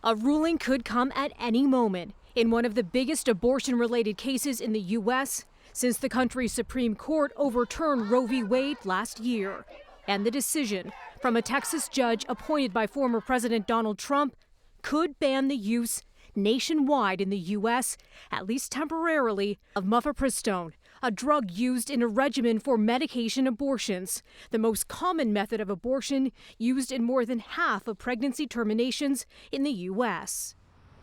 A ruling could come at any moment in one of the biggest abortion-related cases in the U.S. since the country's Supreme Court overturned Roe v. Wade last year. And the decision from a Texas judge appointed by former President Donald Trump could ban the use nationwide in the U.S., at least temporarily, of mifepristone, a drug used in a regimen for medication abortions, the most common method of abortion used in more than half of pregnancy terminations in the U.S.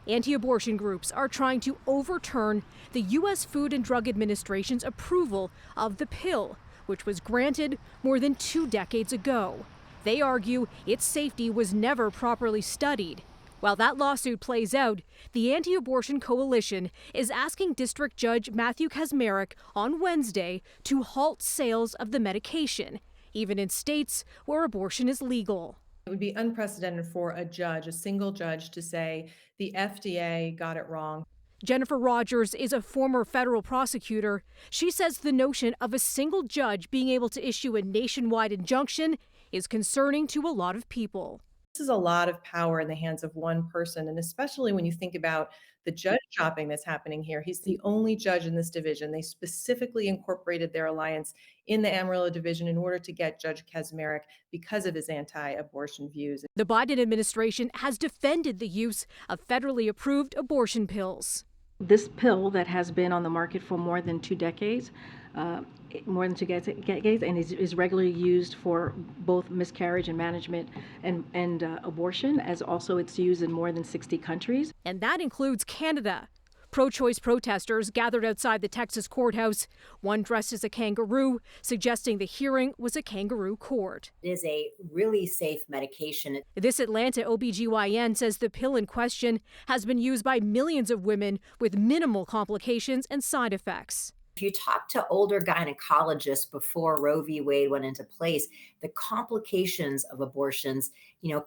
Anti-abortion groups are trying to overturn the U.S. Food and Drug Administration's approval of the pill, which was granted more than 2 decades ago. They argue its safety was never properly studied. While that lawsuit plays out, the Anti-Abortion Coalition is asking District Judge Matthew Kacsmaryk on Wednesday to halt sales of the medication, even in states where abortion is legal. It would be unprecedented for a judge, a single judge, to say the FDA got it wrong. Jennifer Rogers is a former federal prosecutor. She says the notion of a single judge being able to issue a nationwide injunction is concerning to a lot of people. This is a lot of power in the hands of one person, and especially when you think about the judge shopping that's happening here. He's the only judge in this division. They specifically incorporated their alliance in the Amarillo division in order to get Judge Kacsmaryk because of his anti-abortion views. The Biden administration has defended the use of federally approved abortion pills. This pill that has been on the market for more than 2 decades, and is regularly used for both miscarriage and management and abortion, as also it's used in more than 60 countries. And that includes Canada. Pro-choice protesters gathered outside the Texas courthouse, one dressed as a kangaroo, suggesting the hearing was a kangaroo court. It is a really safe medication. This Atlanta OBGYN says the pill in question has been used by millions of women with minimal complications and side effects. If you talk to older gynecologists before Roe v. Wade went into place, the complications of abortions,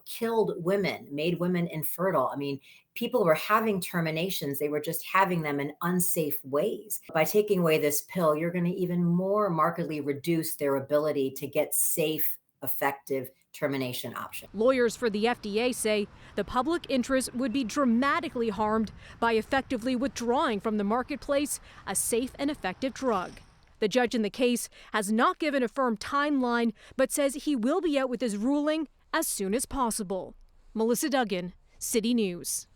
killed women, made women infertile. I mean, people were having terminations. They were just having them in unsafe ways. By taking away this pill, you're going to even more markedly reduce their ability to get safe, effective termination option. Lawyers for the FDA say the public interest would be dramatically harmed by effectively withdrawing from the marketplace a safe and effective drug. The judge in the case has not given a firm timeline, but says he will be out with his ruling as soon as possible. Melissa Duggan, City News.